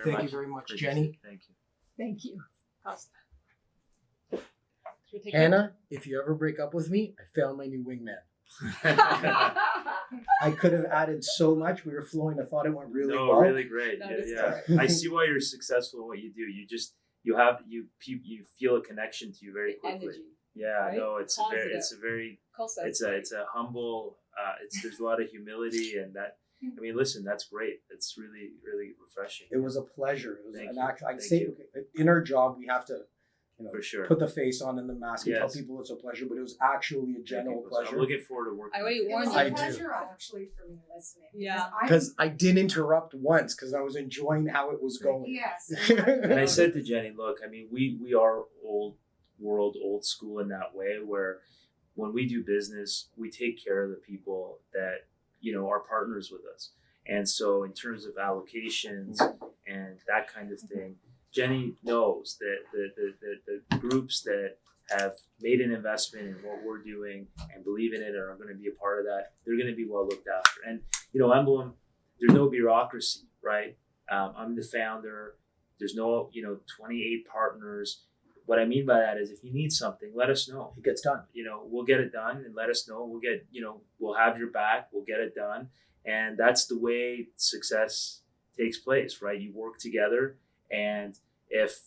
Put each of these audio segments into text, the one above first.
Thank you very much, Jenny. Thank you. Thank you. Costa. Should we take Hannah, if you ever break up with me, I found my new wingman. I could have added so much. We were flowing. I thought it went really well. Really great. That is Yeah. I see why you're successful in what you do. You feel a connection to you very quickly. Energy. Yeah, right? no, it's Positive. a very Costa. it's a humble there's a lot of humility, and that, I mean, listen, that's great. It's really, really refreshing. It was a pleasure. It was Thank an you. actual. I Thank say you. in our job we have to, For sure. put the face on and the mask and tell Yes. people it's a pleasure, but it was actually a Thank genuine you. pleasure. I'm looking forward to working. I already with you. warned It was you. I a do. pleasure actually for me listening. Yeah. Because I didn't interrupt once because I was enjoying how it was going. Yes. And I said to Jenny, look, I mean, we are old world, old school in that way, where when we do business, we take care of the people that, are partners with us. And so in terms of allocations and that kind of thing, Jenny knows that the groups that have made an investment in what we're doing and believe in it and are going to be a part of that, they're going to be well looked after. And, Emblem, there's no bureaucracy, right? I'm the founder. There's no, 28 partners. What I mean by that is if you need something, let us know. It gets done. We'll get it done, and let us know. We'll get, we'll have your back. We'll get it done. And that's the way success takes place, right? You work together, and if,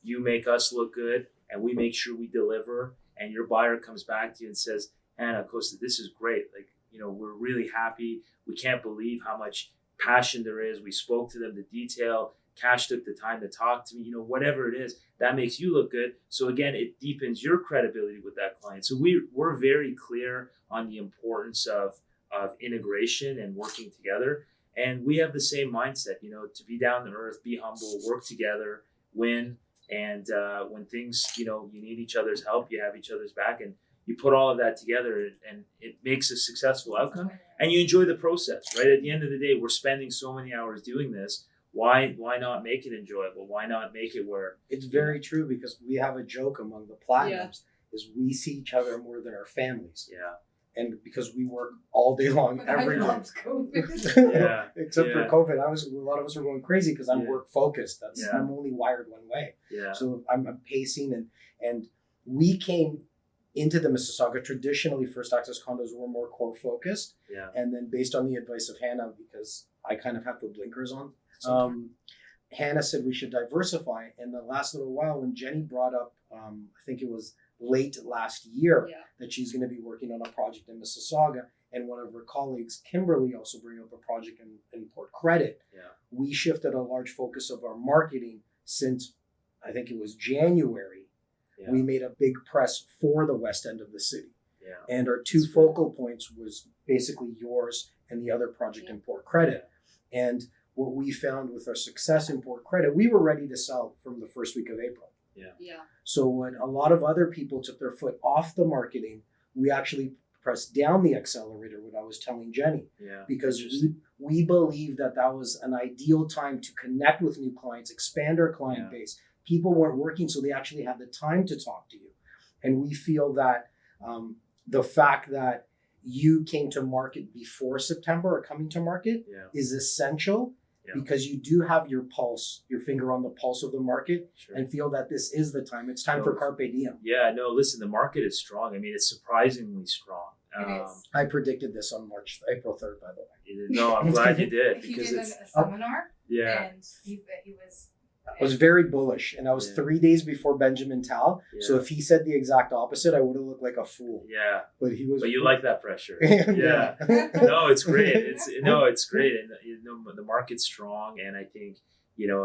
you make us look good and we make sure we deliver, and your buyer comes back to you and says, Hannah, Costa, this is great. Like, we're really happy. We can't believe how much passion there is. We spoke to them, the detail. Kash took the time to talk to me, whatever it is, that makes you look good. So again, it deepens your credibility with that client. So we're very clear on the importance of integration and working together. And we have the same mindset, to be down to earth, be humble, work together, win. And when things, you need each other's help, you have each other's back, and you put all of that together, and it makes a successful outcome. And you enjoy the process, right? At the end of the day, we're spending so many hours doing this. Why not make it enjoyable? Why not make it where It's very true because we have a joke among the platinums is we see each other more than our families. Yeah. And because we work all day long, But every I day. loved COVID. Yeah. Except for Yeah. COVID, a lot of us were going crazy because I'm Yeah. work focused. Yeah. I'm only wired one way. Yeah. So I'm pacing and we came into the Mississauga. Traditionally, First Access Condos were more core focused. Yeah. And then based on the advice of Hannah, because I kind of have the blinkers on, Hannah said we should diversify. And the last little while when Jenny brought up, I think it was late last year, Yeah. that she's going to be working on a project in Mississauga, and one of her colleagues, Kimberly, also bring up a project in Port Credit. Yeah. We shifted a large focus of our marketing since I think it was January. Yeah. We made a big press for the west end of the city. Yeah. And our two That's focal points was basically yours and the other project Yeah. in Port Credit. And what we found with our success in Port Credit, we were ready to sell from the first week of April. Yeah. So when a lot of other people took their foot off the marketing, we actually pressed down the accelerator, what I was telling Jenny, Yeah. because Interesting. we believed that was an ideal time to connect with new clients, expand our client Yeah. base. People weren't working, so they actually had the time to talk to you. And we feel that the fact that you came to market before September or coming to market Yeah. is essential Yeah. because you do have your pulse, your finger on the pulse of the market, Sure. and feel that this is the time. It's time for carpe diem. Yeah, no, listen, the market is strong. I mean, it's surprisingly strong. It is. I predicted this on April 3rd, by the way. No, I'm glad you did, He because did it's a seminar, yeah. and he was. I was very bullish, and I was Yeah. 3 days before Benjamin Tal. So Yeah. if he said the exact opposite, I would have looked like a fool. Yeah, But he was. but you like that pressure. Yeah. No, it's great. It's great, and the market's strong, and I think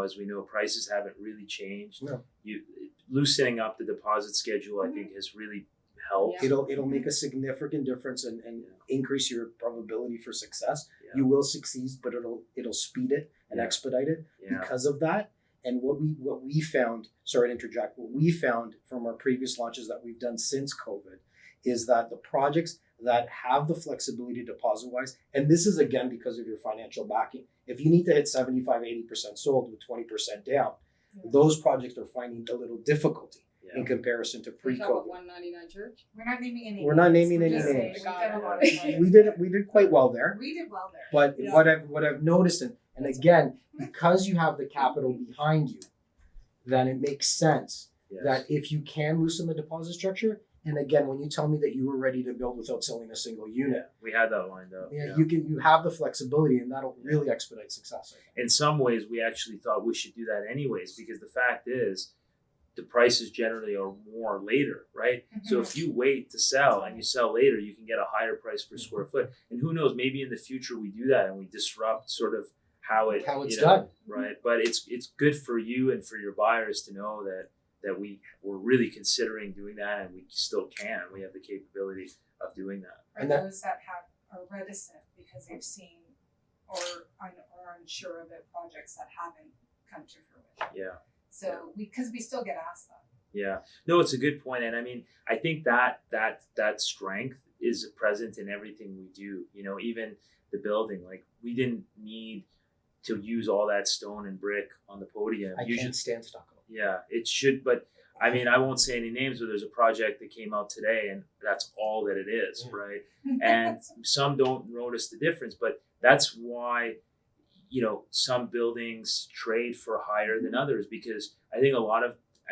as we know, prices haven't really changed. No. You loosening up the deposit schedule, I think, has really helped. Yeah. It'll make a significant difference and increase your probability for success. Yeah. You will succeed, but it'll speed it and Yeah. expedite it Yeah. because of that. And what we found, sorry to interject, what we found from our previous launches that we've done since COVID is that the projects that have the flexibility deposit-wise, and this is again because of your financial backing, if you need to hit 75, 80% sold with 20% down, Yeah. those projects are finding a little difficulty Yeah. in comparison to We talk about pre-COVID. 199 Church. We're not naming any. We're not names. naming We're any just saying names. We did a lot of We projects. We did quite well there. We did well there. But Yeah. what I've noticed, and And again, because you have the capital behind you, then it makes sense Yes. that if you can loosen the deposit structure, and again, when you tell me that you were ready to build without selling a single unit, we had that lined up. you have the flexibility, and that'll really expedite success. I think. In some ways, we actually thought we should do that anyways, because the fact is, the prices generally are more later, right? So if you wait to sell and you sell later, you can get a higher price per square foot. And who knows, maybe in the future we do that and we disrupt sort of how it's done, right? But it's good for you and for your buyers to know that we're really considering doing that, and we still can. We have the capability of doing that. For And that- those that are reticent because they've seen or are unsure about projects that haven't come to fruition. Yeah. So because we still get asked that. Yeah, no, it's a good point, and I mean, I think that strength is present in everything we do. You know, even the building, like we didn't need to use all that stone and brick on the podium. I can't stand stucco. Yeah, it should, but I mean, I won't say any names, but there's a project that came out today, and that's all that it is, right? And some don't notice the difference, but that's why, you know, some buildings trade for higher than others, because I think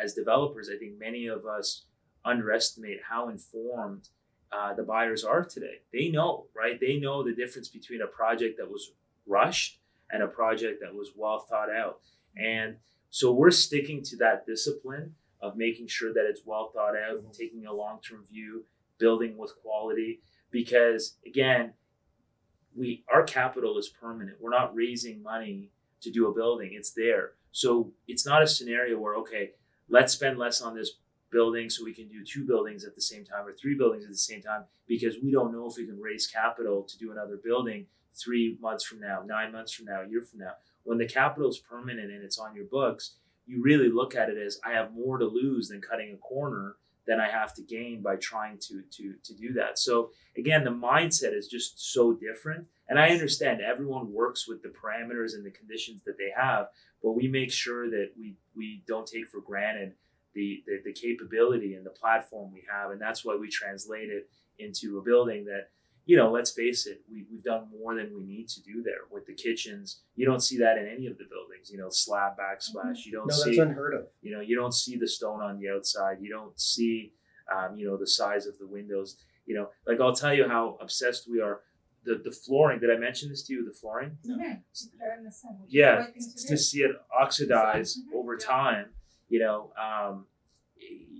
as developers, I think many of us underestimate how informed the buyers are today. They know, right? They know the difference between a project that was rushed and a project that was well thought out. And so we're sticking to that discipline of making sure that it's well thought out, taking a long-term view, building with quality, because again, our capital is permanent. We're not raising money to do a building. It's there. So it's not a scenario where, okay, let's spend less on this building so we can do 2 buildings at the same time or 3 buildings at the same time, because we don't know if we can raise capital to do another building 3 months from now, 9 months from now, a year from now. When the capital is permanent and it's on your books, you really look at it as, I have more to lose than cutting a corner than I have to gain by trying to do that. So again, the mindset is just so different. And I understand everyone works with the parameters and the conditions that they have, but we make sure that we don't take for granted the capability and the platform we have. And that's why we translate it into a building that, you know, let's face it, we've done more than we need to do there with the kitchens. You don't see that in any of the buildings, you know, slab backsplash. You don't see, that's unheard of. you know, you don't see the stone on the outside. You don't see, you know, the size of the windows. You know, like I'll tell you how obsessed we are. The flooring, did I mention this to you, the flooring? Yeah. They're in the sun, which is Yeah, the right thing to to do. see it oxidize Mhm. over Yeah. time, you know,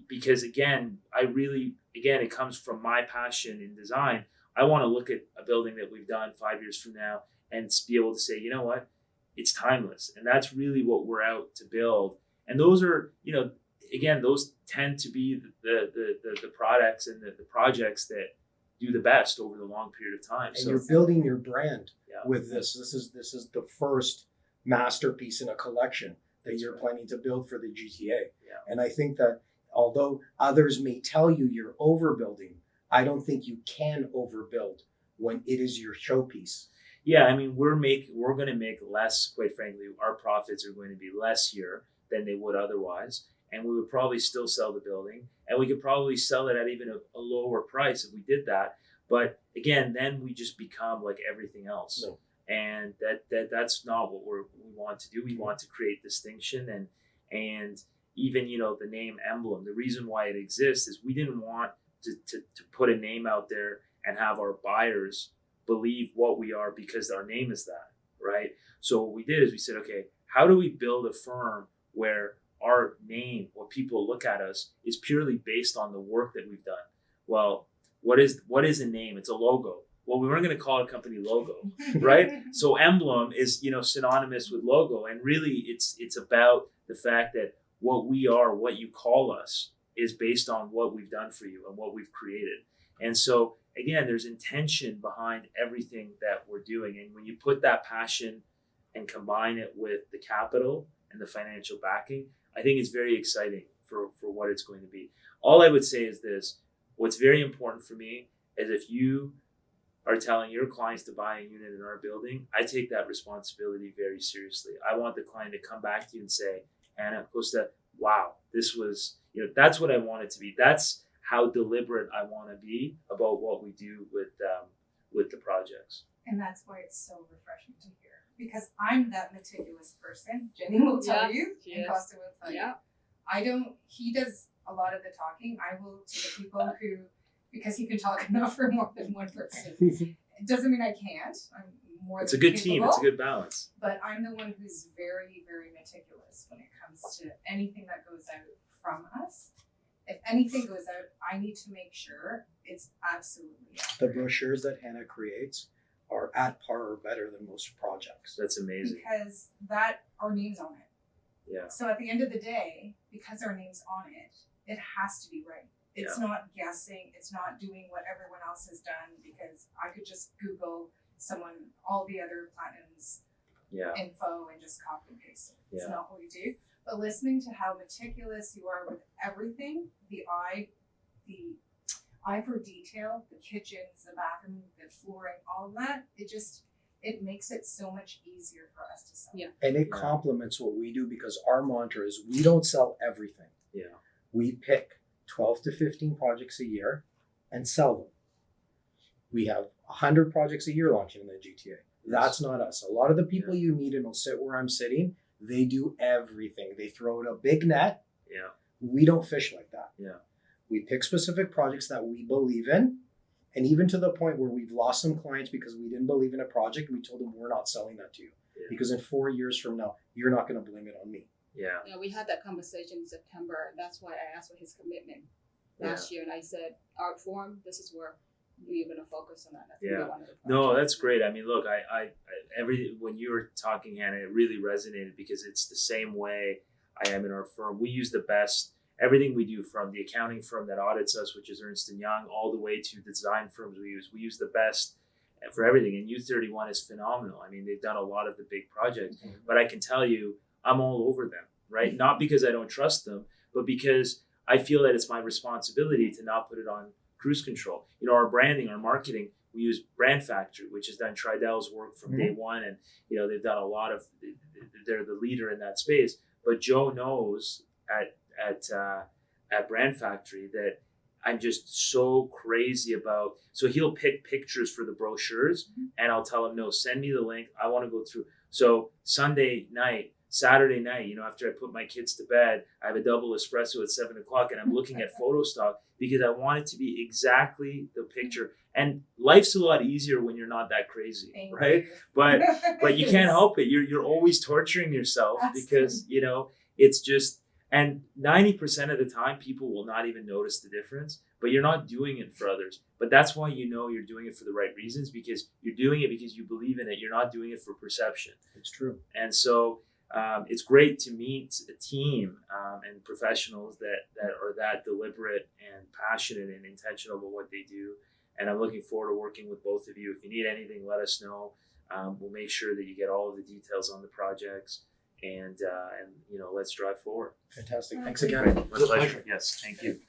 because again, it comes from my passion in design. I want to look at a building that we've done 5 years from now and be able to say, you know what, it's timeless. And that's really what we're out to build. And those are, you know, again, those tend to be the products and the projects that do the best over the long period of time. And So you're building your brand Yeah. with this. This is the first masterpiece in a collection that you're planning to build for the GTA. Yeah. And I think that although others may tell you you're overbuilding, I don't think you can overbuild when it is your showpiece. yeah, I mean, we're going to make less, quite frankly, our profits are going to be less here than they would otherwise. And we would probably still sell the building, and we could probably sell it at even a lower price if we did that. But again, then we just become like everything else. No. And that's not what we want to do. We want to create distinction, and even, you know, the name Emblem, the reason why it exists is we didn't want to put a name out there and have our buyers believe what we are because our name is that, right? So what we did is we said, okay, how do we build a firm where our name, what people look at us, is purely based on the work that we've done? Well, what is a name? It's a logo. Well, we weren't going to call a company logo, right? So emblem is, you know, synonymous with logo, and really it's about the fact that what we are, what you call us, is based on what we've done for you and what we've created. And so again, there's intention behind everything that we're doing, and when you put that passion and combine it with the capital and the financial backing, I think it's very exciting for what it's going to be. All I would say is this: what's very important for me is if you are telling your clients to buy a unit in our building, I take that responsibility very seriously. I want the client to come back to you and say, Anna, Costa, wow, this was, you know, that's what I want it to be. That's how deliberate I want to be about what we do with the projects. And that's why it's so refreshing to hear. because I'm that meticulous person. Jenny will tell Yes, you, she and is. Costa will tell you. He does a lot of the talking. I will to the people who, because he can talk enough for more than one person. It doesn't mean I can't. I'm more It's a than good team. It's a capable, good balance. But I'm the one who's very, very meticulous when it comes to anything that goes out from us. If anything goes out, I need to make sure it's absolutely The brochures that Hannah creates are at par or better than most projects. That's amazing. because that our name's on it. Yeah. So at the end of the day, because our name's on it, it has to be right. It's not guessing. It's not doing what everyone else has done, because I could just Google all the other platinums Yeah. info and just copy and paste it. It's Yeah. not what we do. But listening to how meticulous you are with everything, the eye for detail, the kitchens, the bathroom, the flooring, all of that, it makes it so much easier for us to sell. Yeah. And it Yeah. complements what we do, because our mantra is we don't sell everything. Yeah. We pick 12 to 15 projects a year and sell them. We have 100 projects a year launching in the GTA. That's not us. A lot of the people you meet and will sit where I'm sitting, they do everything. They throw out a big net. Yeah. We don't fish like that. Yeah. We pick specific projects that we believe in. And even to the point where we've lost some clients because we didn't believe in a project, we told them we're not selling that to you. Yeah. Because in 4 years from now, you're not going to blame it on me. Yeah. Yeah, we had that conversation in September. That's why I asked for his commitment last year, and I said, Artform, this is where we're going to focus on that. That's gonna be Yeah. one of the No, projects. that's great. I mean, look, I when you were talking, Hannah, it really resonated, because it's the same way I am in our firm. We use the best, everything we do, from the accounting firm that audits us, which is Ernst & Young, all the way to the design firms we use. We use the best for everything. And U31 is phenomenal. I mean, they've done a lot of the big projects, but I can tell you, I'm all over them, right? Not because I don't trust them, but because I feel that it's my responsibility to not put it on cruise control. You know, our branding, our marketing, we use Brand Factory, which has done Tridell's work from day one. And, you know, they've done a lot of, they're the leader in that space. But Joe knows at Brand Factory that I'm just so crazy about. So he'll pick pictures for the brochures, and I'll tell him, no, send me the link. I want to go through. So Saturday night, you know, after I put my kids to bed, I have a double espresso at 7:00, and I'm looking at photo stock, because I want it to be exactly the picture. And life's a lot easier when you're not that crazy, Thank right? you. But you can't help it. You're always torturing yourself, because, you know, it's just, and 90% of the time people will not even notice the difference, but you're not doing it for others. But that's why you know you're doing it for the right reasons, because you're doing it because you believe in it. You're not doing it for perception. It's true. And so it's great to meet a team and professionals that are that deliberate and passionate and intentional about what they do. And I'm looking forward to working with both of you. If you need anything, let us know. We'll make sure that you get all of the details on the projects, and you know, let's drive forward. Fantastic. Thanks Thank you. again. My pleasure. Yes, thank you.